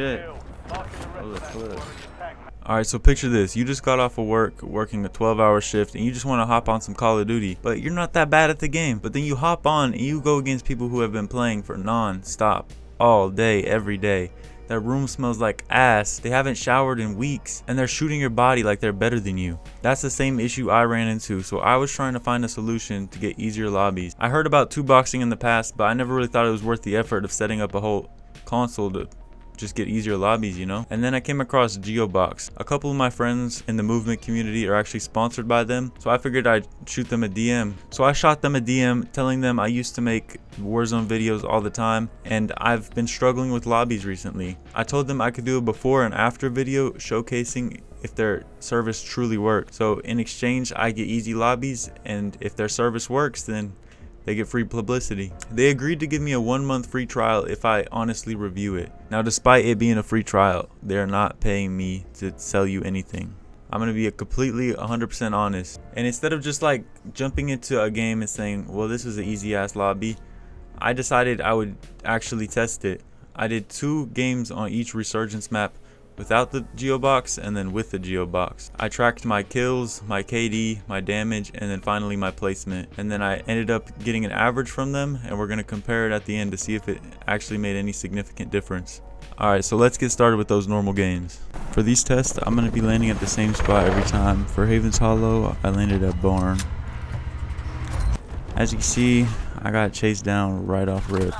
shit. Alright, so picture this. You just got off of work, working a 12-hour shift, and you just want to hop on some Call of Duty. But you're not that bad at the game. But then you hop on and you go against people who have been playing for non-stop, all day, every day. Their room smells like ass, they haven't showered in weeks, and they're shooting your body like they're better than you. That's the same issue I ran into, so I was trying to find a solution to get easier lobbies. I heard about 2boxing in the past, but I never really thought it was worth the effort of setting up a whole console to just get easier lobbies, you know. And then I came across GeoBox. A couple of my friends in the movement community are actually sponsored by them, so I figured I'd shoot them a DM. So I shot them a DM telling them I used to make Warzone videos all the time and I've been struggling with lobbies recently. I told them I could do a before and after video showcasing if their service truly worked. So in exchange I get easy lobbies, and if their service works then they get free publicity. They agreed to give me a 1-month free trial if I honestly review it. Now, despite it being a free trial, they're not paying me to sell you anything. I'm gonna be completely 100% honest. And instead of just like jumping into a game and saying, well, this is an easy ass lobby, I decided I would actually test it. I did 2 games on each resurgence map without the GeoBox and then with the GeoBox. I tracked my kills, my KD, my damage, and then finally my placement. And then I ended up getting an average from them, and we're gonna compare it at the end to see if it actually made any significant difference. Alright, so let's get started with those normal games. For these tests, I'm gonna be landing at the same spot every time. For Haven's Hollow, I landed at Barn. As you can see, I got chased down right off rip.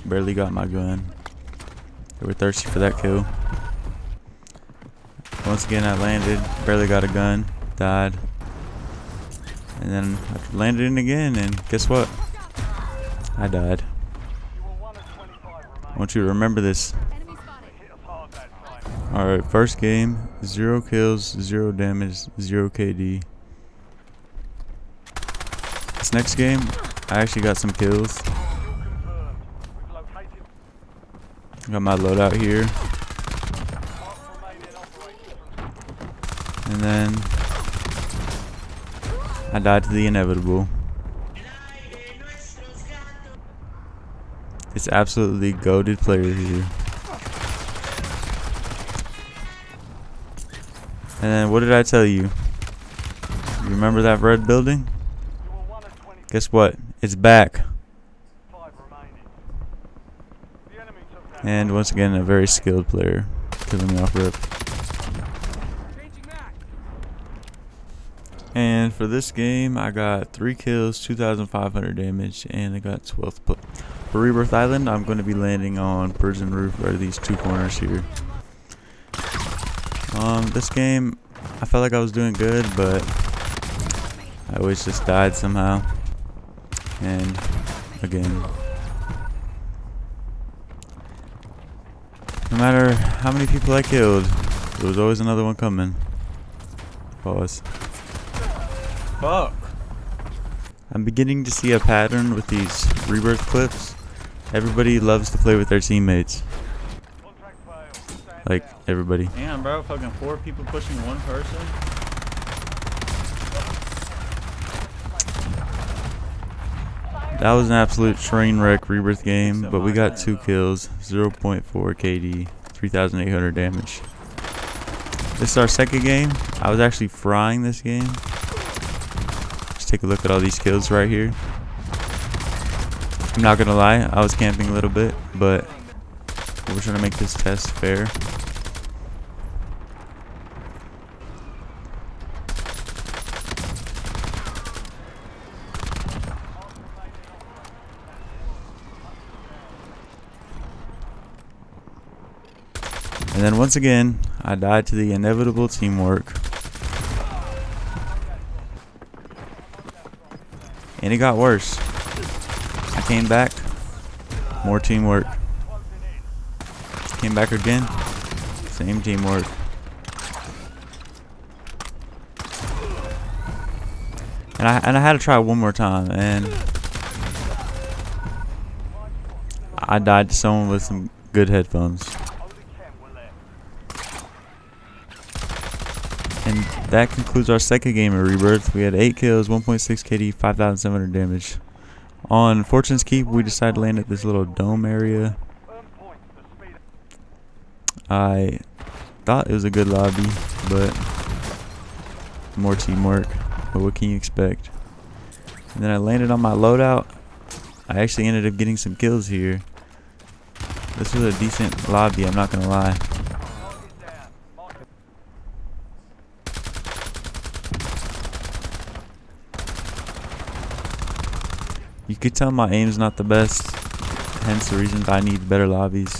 Barely got my gun. They were thirsty for that kill. Once again I landed, barely got a gun, died, and then I landed in again, and guess what? I died. I want you to remember this. Alright, first game, 0 kills, 0 damage, 0 KD. This next game, I actually got some kills. Got my loadout here. And then I died to the inevitable. It's absolutely goated player here. And then what did I tell you? You remember that red building? Guess what? It's back. And once again, a very skilled player killing me off rip. And for this game, I got 3 kills, 2,500 damage, and I got 12th put. For Rebirth Island, I'm going to be landing on prison roof right at these 2 corners here. This game, I felt like I was doing good, but I always just died somehow. And again, no matter how many people I killed, there was always another one coming. Pause. Fuck. I'm beginning to see a pattern with these Rebirth clips. Everybody loves to play with their teammates. Like, everybody. Damn, bro. Fucking 4 people pushing 1 person. That was an absolute train wreck Rebirth game, but we got 2 kills, 0.4 KD, 3,800 damage. This is our second game. I was actually frying this game. Take a look at all these kills right here. I'm not gonna lie, I was camping a little bit, but we're trying to make this test fair. And then once again, I died to the inevitable teamwork. And it got worse. I came back, more teamwork. Came back again, same teamwork. And I had to try one more time, and I died to someone with some good headphones. And that concludes our second game of Rebirth. We had 8 kills, 1.6 KD, 5,700 damage. On Fortune's Keep, we decided to land at this little dome area. I thought it was a good lobby, but more teamwork. But what can you expect? And then I landed on my loadout. I actually ended up getting some kills here. This was a decent lobby, I'm not gonna lie. You could tell my aim's not the best, hence the reasons I need better lobbies.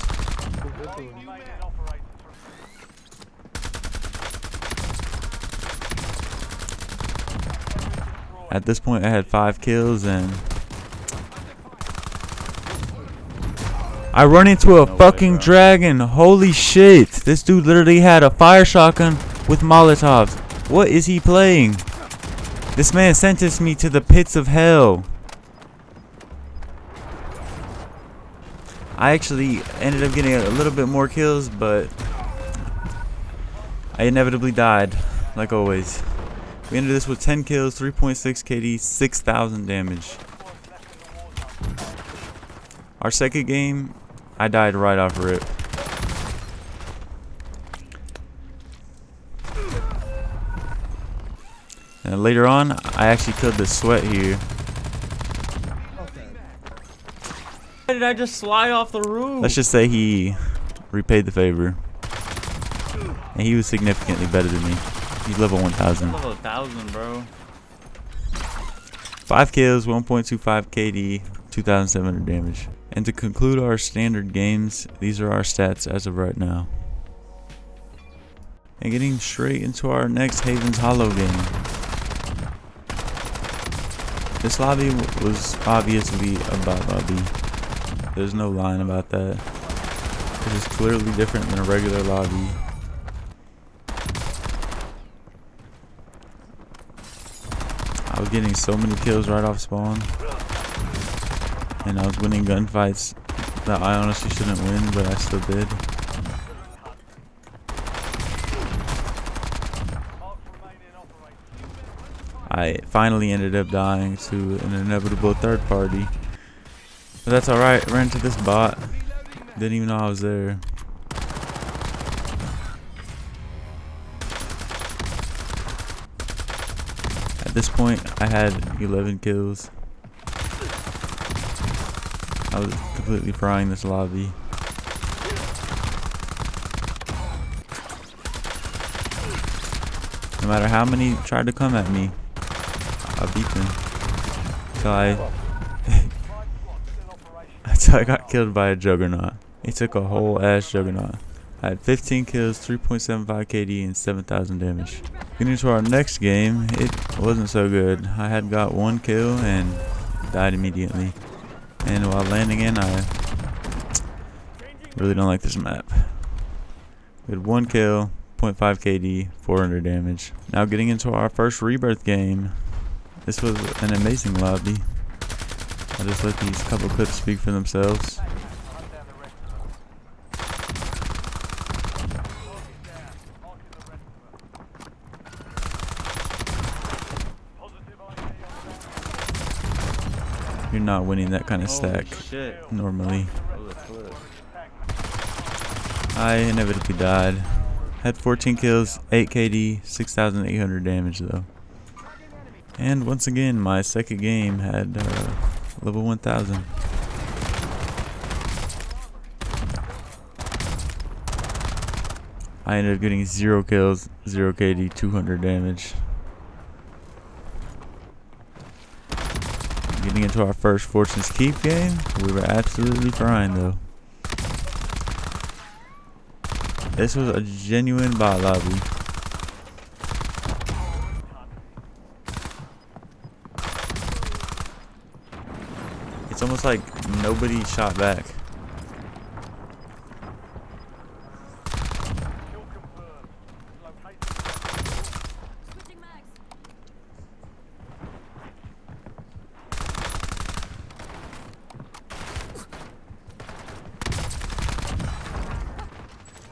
At this point I had 5 kills and I run into a fucking dragon. Holy shit. This dude literally had a fire shotgun with Molotovs. What is he playing? This man sentenced me to the pits of hell. I actually ended up getting a little bit more kills, but I inevitably died, like always. We ended this with 10 kills, 3.6 KD, 6,000 damage. Our second game, I died right off rip. And later on, I actually killed the sweat here. Why did I just slide off the roof? Let's just say he repaid the favor. And he was significantly better than me. He's level 1000. Level 1000, bro. 5 kills, 1.25 KD, 2,700 damage. And to conclude our standard games, these are our stats as of right now. And getting straight into our next Haven's Hollow game. This lobby was obviously a bot lobby. There's no lying about that. This is clearly different than a regular lobby. I was getting so many kills right off spawn. And I was winning gunfights that I honestly shouldn't win, but I still did. I finally ended up dying to an inevitable third party. But that's alright, ran into this bot. Didn't even know I was there. At this point, I had 11 kills. I was completely frying this lobby. No matter how many tried to come at me, I beat them. Until I got killed by a juggernaut. It took a whole ass juggernaut. I had 15 kills, 3.75 KD, and 7,000 damage. Getting into our next game, it wasn't so good. I had got 1 kill and died immediately. And while landing in, I really don't like this map. We had 1 kill, 0.5 KD, 400 damage. Now getting into our first Rebirth game. This was an amazing lobby. I'll just let these couple clips speak for themselves. You're not winning that kind of stack normally. I inevitably died. Had 14 kills, 8 KD, 6,800 damage though. And once again, my second game had level 1000. I ended up getting 0 kills, 0 KD, 200 damage. Getting into our first Fortune's Keep game, we were absolutely frying though. This was a genuine bot lobby. It's almost like nobody shot back.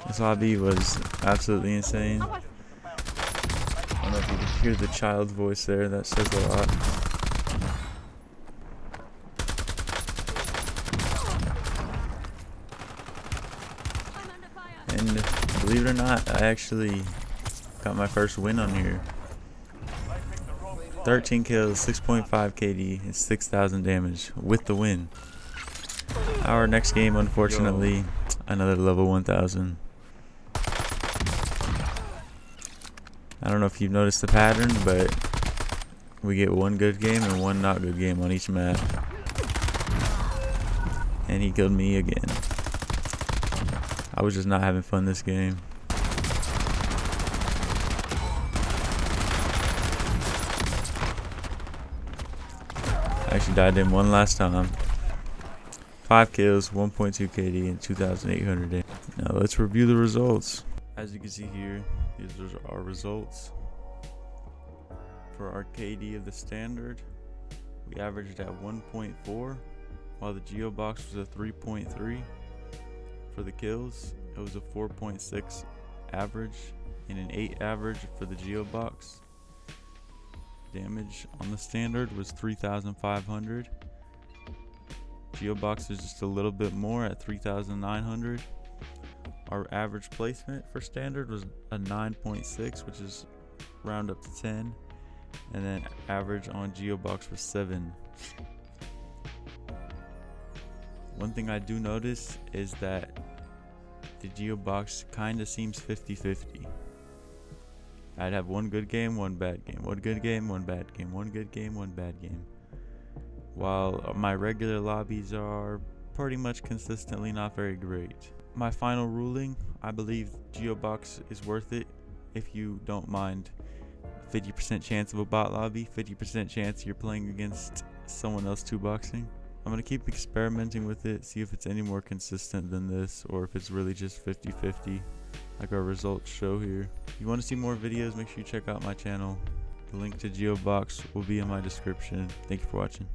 This lobby was absolutely insane. I don't know if you can hear the child's voice there, that says a lot. And Believe it or not, I actually got my first win on here. 13 kills, 6.5 KD, and 6,000 damage with the win. Our next game, unfortunately, another level 1000. I don't know if you've noticed the pattern, but we get one good game and one not good game on each map. And he killed me again. I was just not having fun this game. I actually died to him one last time. 5 kills, 1.2 KD, and 2,800 damage. Now let's review the results. As you can see here, these are our results. For our KD of the standard, we averaged at 1.4, while the GeoBox was a 3.3. For the kills, it was a 4.6 average and an 8 average for the GeoBox. Damage on the standard was 3,500. GeoBox is just a little bit more at 3,900. Our average placement for standard was a 9.6, which is round up to 10. And then average on GeoBox was 7. One thing I do notice is that the GeoBox kind of seems 50-50. I'd have one good game, one bad game, one good game, one bad game, one good game, one bad game. While my regular lobbies are pretty much consistently not very great. My final ruling, I believe GeoBox is worth it if you don't mind 50% chance of a bot lobby, 50% chance you're playing against someone else 2-boxing. I'm going to keep experimenting with it, see if it's any more consistent than this, or if it's really just 50-50, like our results show here. If you want to see more videos, make sure you check out my channel. The link to GeoBox will be in my description. Thank you for watching.